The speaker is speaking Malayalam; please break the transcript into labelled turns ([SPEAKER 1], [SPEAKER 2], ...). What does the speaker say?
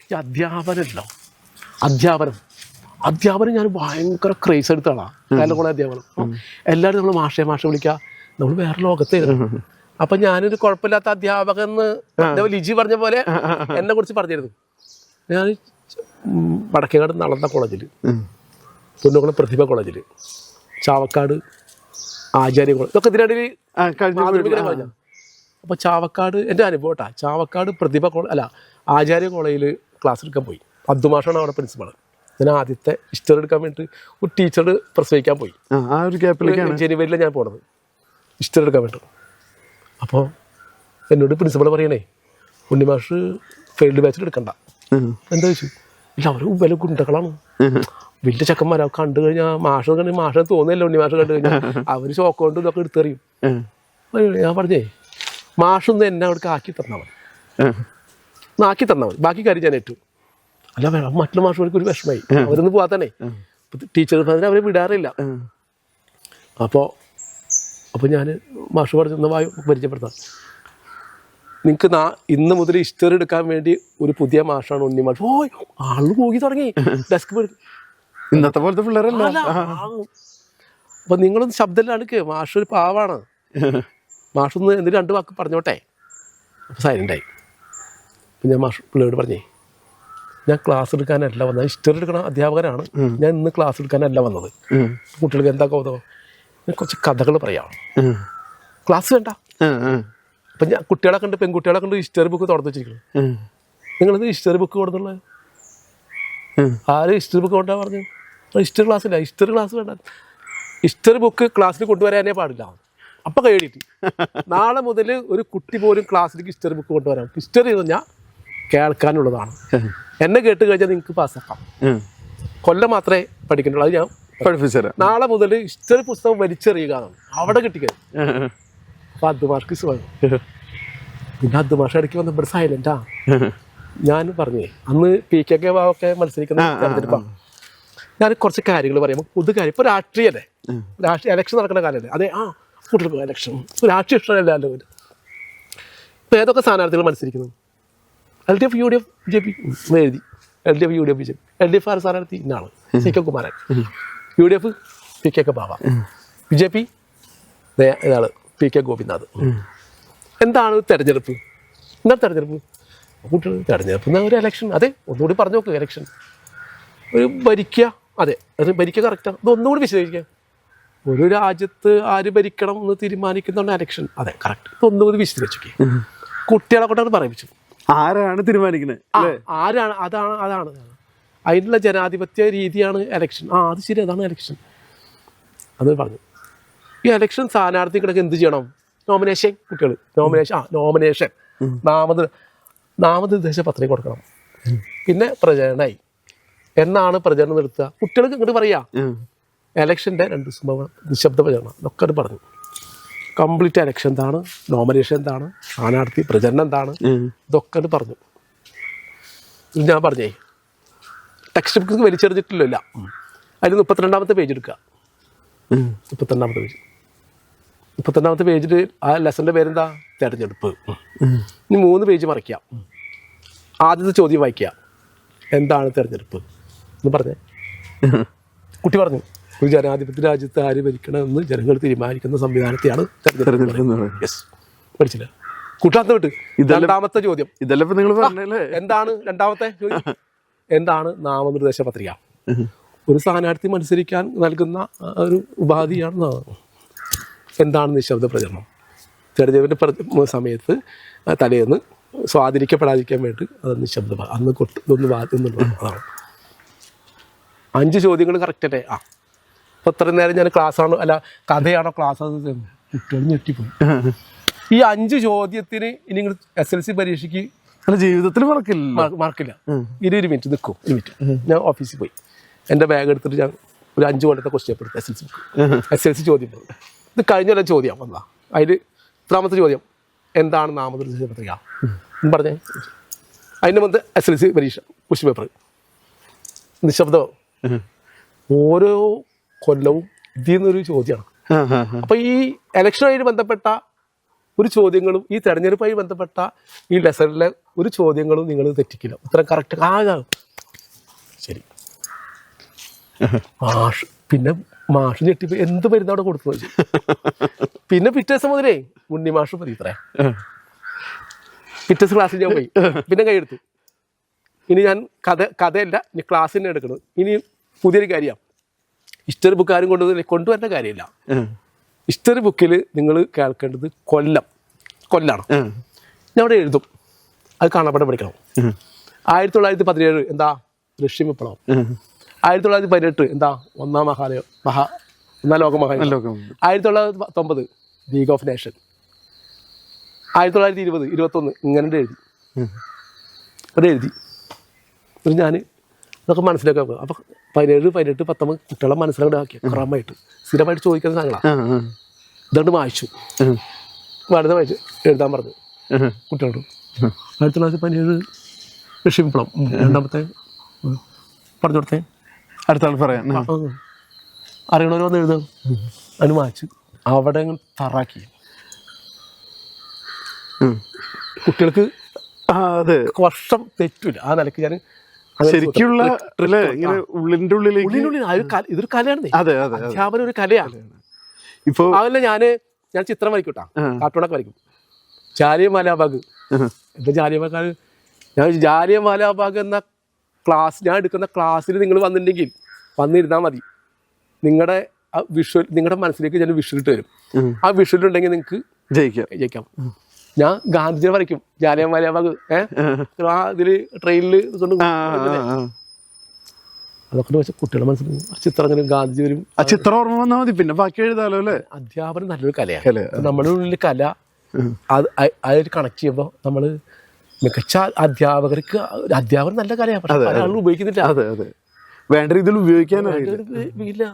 [SPEAKER 1] ഈ അധ്യാപനം ഞാൻ ഭയങ്കര ക്രേസ് എടുത്താണ്. കാലകുളം അധ്യാപനം. എല്ലാവരും നമ്മൾ മാഷെ വിളിക്കുക, നമ്മൾ വേറെ ലോകത്തായിരുന്നു. അപ്പൊ ഞാനൊരു കുഴപ്പമില്ലാത്ത അധ്യാപകൻ എന്ന് ലിജി പറഞ്ഞ പോലെ എന്നെ കുറിച്ച് പറഞ്ഞിരുന്നു. ഞാൻ വടക്കേക്കാട് നളന്ദ കോളേജിൽ, പുന്നകുളം പ്രതിഭ കോളേജിൽ, ചാവക്കാട് ആചാര്യ കോളേജ്, ഇതൊക്കെ ഇതിനിടയിൽ കോളേജാണ്. അപ്പോൾ ചാവക്കാട് എൻ്റെ അനുഭവം കേട്ടാ. ചാവക്കാട് പ്രതിഭ ആചാര്യ കോളേജിൽ ക്ലാസ് എടുക്കാൻ പോയി. അബ്ദുമാഷാണ് അവിടെ പ്രിൻസിപ്പൾ. ഞാൻ ആദ്യത്തെ ഹിസ്റ്ററി എടുക്കാൻ വേണ്ടിയിട്ട് ഒരു ടീച്ചർ പ്രസവിക്കാൻ പോയി.
[SPEAKER 2] ആ ഒരു ഗ്യാപ്പിലേക്കാണ്
[SPEAKER 1] ജനുവരിയിൽ ഞാൻ പോണത് ഹിസ്റ്ററി എടുക്കാൻ വേണ്ടി. അപ്പോൾ എന്നോട് പ്രിൻസിപ്പൾ പറയണേ, ഉണ്ണിമാഷ് ഫീൽഡ് ബാച്ചിൽ എടുക്കണ്ട. എന്താ ചോദിച്ചു? ഇല്ല, അവർ വലിയ ഗുണ്ടകളാണ്, വലിയ ചെക്കന്മാരാ. കണ്ടു കഴിഞ്ഞാൽ മാഷ തോന്നില്ല, ഉണ്ണിമാഷ് കണ്ടു കഴിഞ്ഞാൽ അവർ ഷോക്ക് കൊണ്ട് ഇതൊക്കെ എടുത്തെറിയും. ഞാൻ പറഞ്ഞേ, മാഷൊന്ന് എന്നെ അവിടേക്ക് ആക്കി തന്നാൽ മതി, ബാക്കി കാര്യം ഞാൻ ഏറ്റു. അല്ല, മറ്റുള്ള മാഷുകൾക്ക് ഒരു വിഷമമായി, അവരൊന്നും പോകാത്തന്നെ. ടീച്ചർ അവരെ വിടാറില്ല. അപ്പോൾ ഞാൻ മാഷ് പറഞ്ഞ പരിചയപ്പെടുത്താം, നിങ്ങൾക്ക് ഇന്ന് മുതൽ ഹിസ്റ്ററി എടുക്കാൻ വേണ്ടി ഒരു പുതിയ മാഷാണ് ഉണ്ണിമാഷ്. ആള് പോയി തുടങ്ങി ഡെസ്ക്
[SPEAKER 2] ഇന്നത്തെ പോലത്തെ പിള്ളേരല്ല.
[SPEAKER 1] അപ്പൊ നിങ്ങളൊന്ന് ശബ്ദമില്ലാണ്ട്, മാഷ് ഒരു പാവാണ്, മാഷൊന്ന് എന്തെങ്കിലും 2 വാക്ക് പറഞ്ഞോട്ടെ. അപ്പോൾ സൈലൻ്റായി. അപ്പം ഞാൻ പിള്ളേരോട് പറഞ്ഞേ, ഞാൻ ക്ലാസ് എടുക്കാനല്ല വന്നത്, ഹിസ്റ്ററി എടുക്കണ അധ്യാപകനാണ് ഞാൻ. ഇന്ന് ക്ലാസ് എടുക്കാനല്ല വന്നത്. കുട്ടികൾക്ക് എന്താ കൗതുകം, ഞാൻ കുറച്ച് കഥകൾ പറയാം, ക്ലാസ് വേണ്ട. അപ്പം ഞാൻ കുട്ടികളെ കണ്ട്, പെൺകുട്ടികളെ കണ്ട് ഹിസ്റ്ററി ബുക്ക് തുറന്നു വെച്ചിരിക്കുന്നു. നിങ്ങളിത് ഹിസ്റ്ററി ബുക്ക് കൊടുത്തുള്ളത് ആര് ഹിസ്റ്ററി ബുക്ക് കൊണ്ടാ പറഞ്ഞു? ഹിസ്റ്ററി ക്ലാസ്സില്ല, ഹിസ്റ്ററി ക്ലാസ് വേണ്ട, ഹിസ്റ്ററി ബുക്ക് ക്ലാസ്സിൽ കൊണ്ടുവരാനേ പാടില്ല. അപ്പം കൈയടിയിട്ട് നാളെ മുതൽ ഒരു കുട്ടി പോലും ക്ലാസ്സിലേക്ക് ഹിസ്റ്ററി ബുക്ക് കൊണ്ടുവരാം. ഹിസ്റ്ററി എന്ന് പറഞ്ഞാൽ കേൾക്കാനുള്ളതാണ്. എന്നെ കേട്ട് കഴിഞ്ഞാൽ നിങ്ങൾക്ക് പാസ്സാക്കാം. കൊല്ലം മാത്രമേ പഠിക്കുന്നുള്ളൂ, അത് ഞാൻ പഠിപ്പിച്ചു തരാം. നാളെ മുതൽ ഹിസ്റ്ററി പുസ്തകം വലിച്ചെറിയുക എന്നാണ് അവിടെ കിട്ടിക്കഴിഞ്ഞു. അപ്പം അദ്മാർക്ക് പിന്നെ അദ്മാഷ ഇടയ്ക്ക് വന്ന ഇവിടെ സൈലൻ്റാ. ഞാൻ പറഞ്ഞേ, അന്ന് PKK ഒക്കെ മത്സരിക്കുന്ന തെരഞ്ഞെടുപ്പാണ്. ഞാൻ കുറച്ച് കാര്യങ്ങൾ പറയുമ്പോൾ പൊതുകാര്യം, ഇപ്പോൾ രാഷ്ട്രീയമല്ലേ, ഇലക്ഷൻ നടക്കുന്ന കാലമല്ലേ. അതെ, കുട്ടികൾക്ക് ഇലക്ഷൻ രാഷ്ട്രീയ ഇഷ്ടമല്ലല്ലോ. ഇപ്പോൾ ഏതൊക്കെ സ്ഥാനാർത്ഥികൾ മത്സരിക്കുന്നു? LDF, UDF, BJP എഴുതി. LDF, UDF, BJP. LDF ആര് സ്ഥാനാർത്ഥി? ഇന്നാണ് CK കുമാരൻ. UDF PKK ബാബ. BJP ഇതാണ് PK ഗോപിനാഥ്. എന്താണ് തെരഞ്ഞെടുപ്പ്? എന്താണ് തെരഞ്ഞെടുപ്പ്? കുട്ടികൾ തെരഞ്ഞെടുപ്പ് എന്നാൽ ഒരു ഇലക്ഷൻ. അതെ, ഒന്നുകൂടി പറഞ്ഞു നോക്ക്. ഇലക്ഷൻ ഒരു ഭരിക്കുക, അതെ, അത് ഭരിക്കുക കറക്റ്റാണ്. ഇതൊന്നുകൂടി വിശദീകരിക്കാം. ഒരു രാജ്യത്ത് ആര് ഭരിക്കണം എന്ന് തീരുമാനിക്കുന്നതാണ് ഇലക്ഷൻ. അതെ, കറക്റ്റ്. ഇതൊന്നുകൂടി വിശദീകരിച്ചു. കുട്ടികളെ കൊണ്ടാണ് പറയിപ്പിച്ചു.
[SPEAKER 2] ആരാണ് തീരുമാനിക്കുന്നത്?
[SPEAKER 1] ആരാണ്? അതാണ് അതിനുള്ള ജനാധിപത്യ രീതിയാണ് ഇലക്ഷൻ. അത് ശരി, അതാണ് ഇലക്ഷൻ. അത് പറഞ്ഞു. ഈ ഇലക്ഷൻ സ്ഥാനാർത്ഥികളൊക്കെ എന്ത് ചെയ്യണം? നോമിനേഷൻ. കുട്ടികൾ നോമിനേഷൻ നാമനിർദ്ദേശ പത്രിക കൊടുക്കണം. പിന്നെ പ്രചരണമായി. എന്നാണ് പ്രചരണം നിർത്തുക? കുട്ടികൾക്ക് ഇങ്ങോട്ട് പറയാ, എലക്ഷൻ്റെ 2 സംഭവം നിശബ്ദ പ്രചരണം ഇതൊക്കെ പറഞ്ഞു. കംപ്ലീറ്റ് എലക്ഷൻ എന്താണ്, നോമിനേഷൻ എന്താണ്, സ്ഥാനാർത്ഥി പ്രചരണം എന്താണ്, ഇതൊക്കെ പറഞ്ഞു. ഞാൻ പറഞ്ഞേ, ടെക്സ്റ്റ് ബുക്ക് വലിച്ചെറിഞ്ഞിട്ടില്ല. അതിൽ 32ാമത്തെ പേജ് എടുക്കുക. 32ാമത്തെ പേജിൽ ആ ലെസൻ്റെ പേരെന്താ? തെരഞ്ഞെടുപ്പ്. ഇനി 3 പേജ് മറിക്കുക. ആദ്യത്തെ ചോദ്യം വായിക്കുക, എന്താണ് തെരഞ്ഞെടുപ്പ് എന്ന് പറഞ്ഞേ. കുട്ടി പറഞ്ഞു, ഒരു ജനാധിപത്യ രാജ്യത്ത് ആര് ഭരിക്കണമെന്ന് ജനങ്ങൾ തീരുമാനിക്കുന്ന സംവിധാനത്തെയാണ് തെരഞ്ഞെടുപ്പ്. യെസ്, പഠിച്ചില്ല. കൂട്ടാത്ത വിട്ട്. 2ാമത്തെ ചോദ്യം
[SPEAKER 2] ഇതെല്ലാം നിങ്ങൾ പറഞ്ഞല്ലേ.
[SPEAKER 1] എന്താണ് 2ാമത്തെ ചോദ്യം? എന്താണ് നാമനിർദ്ദേശ പത്രിക? ഒരു സ്ഥാനാർത്ഥി മത്സരിക്കാൻ നൽകുന്ന ഒരു ഉപാധിയാണ്. എന്താണ് നിശബ്ദ പ്രചരണം? തെരഞ്ഞെടുപ്പിൻ്റെ സമയത്ത് തലേന്ന് സ്വാധീനിക്കപ്പെടാതിരിക്കാൻ വേണ്ടി അത് നിശബ്ദ, അന്ന് ഇതൊന്ന് അതാണ്. 5 ചോദ്യങ്ങൾ കറക്റ്റ് അല്ലേ? അപ്പോൾ ഇത്രയും നേരം ഞാൻ ക്ലാസ്സാണോ അല്ല കഥയാണോ ക്ലാസ്സാണോ കുട്ടികൾ ഞെട്ടിപ്പോയി. ഈ 5 ചോദ്യത്തിന് ഇനി നിങ്ങൾ SLC പരീക്ഷയ്ക്ക്
[SPEAKER 2] ജീവിതത്തിൽ മറക്കില്ല.
[SPEAKER 1] 20 മിനിറ്റ് നിൽക്കും. 1 മിനിറ്റ് ഞാൻ ഓഫീസിൽ പോയി എൻ്റെ ബാഗ് എടുത്തിട്ട് ഞാൻ ഒരു 5 കൊല്ലത്തെ ക്വസ്റ്റ്യൻ എടുത്തു. SLC ചോദ്യം. ഇത് കഴിഞ്ഞ ചോദ്യം വന്നാ. അതിൽ 3ാമത്തെ ചോദ്യം, എന്താണ് നാമനിർദ്ദേശ പത്രിക പറഞ്ഞേ. അതിൻ്റെ മുമ്പ് SLC പരീക്ഷ ക്വസ്റ്റ്യൻ പേപ്പർ നിശബ്ദം. ഓരോ കൊല്ലവും ഇതിൽ നിന്നൊരു ചോദ്യമാണ്. അപ്പോൾ ഈ ഇലക്ഷനുമായിട്ട് ബന്ധപ്പെട്ട ഒരു ചോദ്യങ്ങളും ഈ തെരഞ്ഞെടുപ്പുമായി ബന്ധപ്പെട്ട ഈ ലെസണിലെ ഒരു ചോദ്യങ്ങളും നിങ്ങൾ തെറ്റിക്കില്ല. ഉത്തരം കറക്റ്റ് ആകാം. ശരി. പിന്നെ മാഷ് ഞെട്ടിപ്പോ എന്ത് മരുന്ന് അവിടെ കൊടുത്തു വെച്ചു. പിന്നെ പിറ്റേ ദിവസം മുതലേ ഉണ്ണി മാഷ് മതി ഇത്രേ. പിറ്റേ ദിവസം ക്ലാസ്സിൽ ഞാൻ പോയി. പിന്നെ കൈയെടുത്തു. ഇനി ഞാൻ കഥയല്ല, ഇനി ക്ലാസ് തന്നെ എടുക്കണം. ഇനി പുതിയൊരു കാര്യമാണ്. ഹിസ്റ്ററി ബുക്ക് ആരും കൊണ്ടുവരേണ്ട കാര്യമില്ല. ഹിസ്റ്ററി ബുക്കിൽ നിങ്ങൾ കേൾക്കേണ്ടത് കൊല്ലാണ്. ഞാൻ അവിടെ എഴുതും. അത് കാണാപ്പാടെ പഠിക്കണം. 1917 എന്താ? റഷ്യൻ വിപ്ലവം. 1918 എന്താ? ഒന്നാം ലോക മഹായുദ്ധം. 1919 ലീഗ് ഓഫ് നേഷൻ. 1920 21 ഇങ്ങനെ എഴുതി. എന്നിട്ട് ഞാൻ അതൊക്കെ മനസ്സിലാക്കി നോക്കുക. അപ്പം 17 18 19 കുട്ടികളെ മനസ്സിലാക്കി ക്രമമായിട്ട് സ്ഥിരമായിട്ട് ചോദിക്കുന്ന സാധനങ്ങളാണ്. ഇതുകൊണ്ട് വായിച്ചു വായിച്ച് എഴുതാൻ പറഞ്ഞു കുട്ടികളോട്. 1917 റഷ്യൻ വിപ്ലവം. രണ്ടാമത്തെ പറഞ്ഞു കൊടുത്തേ.
[SPEAKER 2] അടുത്ത ആൾ പറയാം.
[SPEAKER 1] അറിയണവർ വന്ന് എഴുതാം. അതിന് വായിച്ചു അവിടെ തറാക്കി. കുട്ടികൾക്ക് വർഷം തെറ്റില്ല. ആ നിലയ്ക്ക് ഞാൻ
[SPEAKER 2] ശരിക്കുള്ള ഉള്ളിന്റെ ഉള്ളിലേക്ക്
[SPEAKER 1] ഇതൊരു കലയാണ്. അധ്യാപനം ഒരു കലയാണ്.
[SPEAKER 2] ഇപ്പൊ
[SPEAKER 1] അതല്ല ഞാൻ ചിത്രം വരയ്ക്കൂട്ടാ, കാർട്ടൂണൊക്കെ വരയ്ക്കും. ജാലിയൻവാലാബാഗ്. ഇപ്പൊ ജാലിയൻവാലാബാഗ് എന്ന ഞാൻ എടുക്കുന്ന ക്ലാസ്സിൽ നിങ്ങൾ വന്നിരുന്നാൽ മതി. നിങ്ങളുടെ നിങ്ങളുടെ മനസ്സിലേക്ക് ഞാൻ വിഷ്വൽ ഇട്ട് വരും. ആ വിഷ്വൽ ഉണ്ടെങ്കിൽ നിങ്ങൾക്ക് ജയിക്കാം. ഞാൻ ഗാന്ധിജിയെ വരയ്ക്കും. ജാലിയൻവാലാബാഗ് ഇതില് ട്രെയിനിൽ കൊണ്ട് അതൊക്കെ വെച്ചാൽ കുട്ടികളെ മനസ്സിലാക്കും. ആ ചിത്രം അങ്ങനെ ഗാന്ധിജി വരും.
[SPEAKER 2] ആ ചിത്രം ഓർമ്മ വന്നാൽ മതി, പിന്നെ ബാക്കി എഴുതാലോ അല്ലേ.
[SPEAKER 1] അധ്യാപനം നല്ലൊരു കലയാണ്. നമ്മുടെ ഉള്ളിൽ കല അതിൽ കണക്ട് ചെയ്യുമ്പോൾ നമ്മൾ മികച്ച അധ്യാപനം നല്ല കലയാണ്. പക്ഷെ പല ആളുകൾ ഉപയോഗിക്കുന്നില്ല.
[SPEAKER 2] വേണ്ട രീതിയിൽ ഉപയോഗിക്കാനായില്ല.